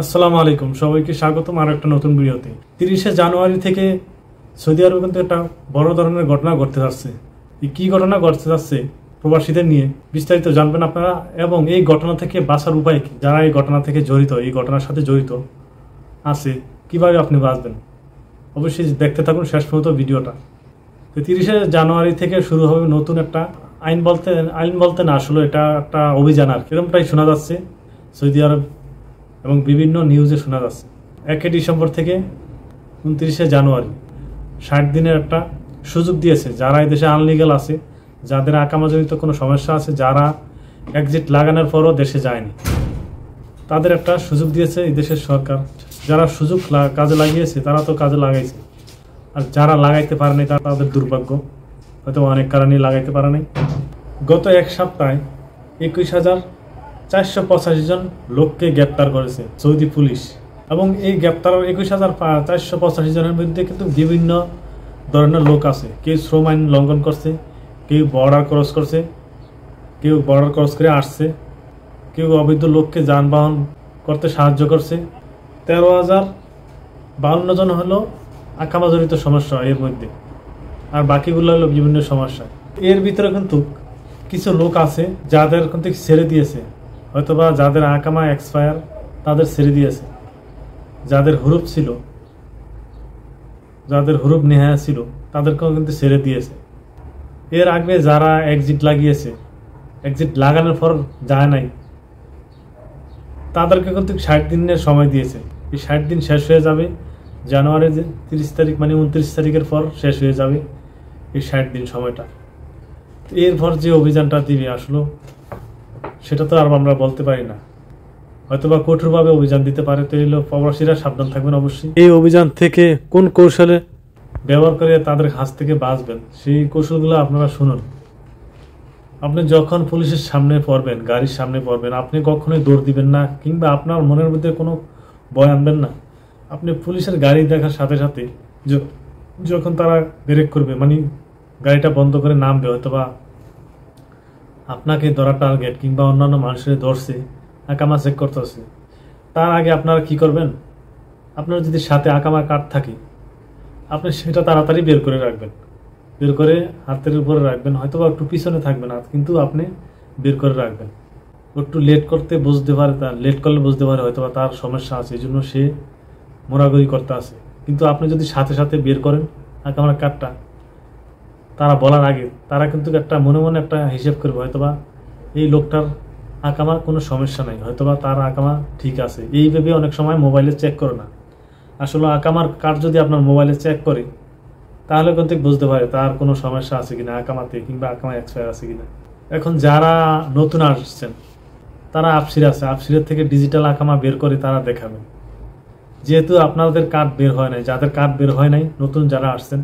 আসসালামু আলাইকুম, সবাইকে স্বাগতম আর একটা নতুন ভিডিওতে। 30শে জানুয়ারি থেকে সৌদি আরবে কিন্তু একটা বড় ধরনের ঘটনা ঘটতে যাচ্ছে। কি ঘটনা ঘটতে যাচ্ছে প্রবাসীদের নিয়ে বিস্তারিত জানবেন আপনারা, এবং এই ঘটনা থেকে বাঁচার উপায় কি, যারা এই ঘটনা থেকে জড়িত, এই ঘটনার সাথে জড়িত আছে, কিভাবে আপনি বাঁচবেন। অবশ্যই দেখতে থাকুন শেষ পর্যন্ত ভিডিওটা। তো 30শে জানুয়ারি থেকে শুরু হবে নতুন একটা আইন বলতে না, আসলে এটা একটা অভিযান আর এরকমটাই শোনা যাচ্ছে সৌদি আরব এবং বিভিন্ন নিউজে শোনা যাচ্ছে। 1 ডিসেম্বর থেকে 29শে জানুয়ারি 60 দিনের একটা সুযোগ দিয়েছে যারা এই দেশে আনলিগাল আছে, যাদের আকামাজনিত কোনো সমস্যা আছে, যারা এক্সিট লাগানোর পরও দেশে যায়নি, তাদের একটা সুযোগ দিয়েছে এই দেশের সরকার। যারা সুযোগ কাজে লাগিয়েছে তারা তো কাজে লাগাইছে, আর যারা লাগাইতে পারেনি তাদের দুর্ভাগ্য, হয়তো অনেক কারণেই লাগাইতে পারে নাই। গত এক সপ্তাহে 21,485 জন লোককে গ্রেপ্তার করেছে সৌদি পুলিশ, এবং এই গ্রেপ্তার 21,485 জনের মধ্যে কিন্তু বিভিন্ন ধরনের লোক আছে। কেউ শ্রম আইন লঙ্ঘন করছে, কেউ বর্ডার ক্রস করছে, কেউ বর্ডার ক্রস করে আসছে, কেউ অবৈধ লোককে যানবাহন করতে সাহায্য করছে। 13,052 জন হলো আকামাজনিত সমস্যা এর মধ্যে, আর বাকিগুলো হলো বিভিন্ন সমস্যা। এর ভিতরে কিন্তু কিছু লোক আছে যাদের কিন্তু ছেড়ে দিয়েছে, হয়তোবা যাদের আকামা এক্সপায়ার তাদের ছেড়ে দিয়েছে, যাদের হুরুপ ছিল, যাদের হুরুপ নেহা ছিল তাদেরকেও কিন্তু ছেড়ে দিয়েছে। এর আগে যারা এক্সিট লাগিয়েছে, এক্সিট লাগানোর পর যায় নাই, তাদেরকে কিন্তু 60 দিনের সময় দিয়েছে। এই 60 দিন শেষ হয়ে যাবে জানুয়ারির 30 তারিখ, মানে 29 তারিখের পর শেষ হয়ে যাবে এই 60 দিন সময়টা। এরপর যে অভিযানটা দিবে আসলে সেটা তো আর আমরা বলতে পারি না, হয়তোবা কঠোরভাবে অভিযান দিতে পারে। তো এগুলো প্রবাসীরা সাবধান থাকবেন অবশ্যই। এই অভিযান থেকে কোন কৌশলে ব্যবহার করে তাদের হাত থেকে বাঁচবেন, সেই কৌশলগুলো আপনারা শুনুন। আপনি যখন পুলিশের সামনে পড়বেন, গাড়ির সামনে পড়বেন, আপনি কখনোই দৌড় দিবেন না, কিংবা আপনার মনের মধ্যে কোনো ভয় আনবেন না। আপনি পুলিশের গাড়ি দেখার সাথে সাথে যখন তারা ব্রেক করবে, মানে গাড়িটা বন্ধ করে নামবে, হয়তোবা আপনাকে ধরা টার্গেট কিংবা অন্যান্য মানুষের ধরছে, আকামা চেক করতেছে, তার আগে আপনারা কি করবেন? আপনার যদি সাথে আকামা কার্ড থাকে, আপনি সেটা তাড়াতাড়ি বের করে রাখবেন, বের করে হাতের উপরে রাখবেন। হয়তোবা একটু পিছনে থাকবেন, কিন্তু আপনি বের করে রাখবেন। একটু লেট বুঝতে পারে, লেট করলে বুঝতে পারে হয়তোবা তার সমস্যা আছে, এই জন্য সে মোড়াগড়ি করতে আসে। কিন্তু আপনি যদি সাথে সাথে বের করেন আকামার কার্ডটা, তারা বলার আগে তারা কিন্তু একটা মনে মনে একটা হিসেব করবে, হয়তোবা এই লোকটার আকামার কোনো সমস্যা নাই, হয়তোবা তার আকামা ঠিক আছে। এইভাবে অনেক সময় মোবাইলে চেক করে না, আসলে আকামার কার্ড যদি আপনার মোবাইলে চেক করে তাহলে কিন্তু বুঝতে পারে তার কোনো সমস্যা আছে কিনা আকামাতে, কিংবা আকামা এক্সপায়ার আছে কিনা। এখন যারা নতুন আসছেন তারা আপসিরের থেকে ডিজিটাল আকামা বের করে তারা দেখাবেন। যেহেতু আপনাদের কার্ড বের হয় নাই, যাদের কার্ড বের হয় নাই, নতুন যারা আসছেন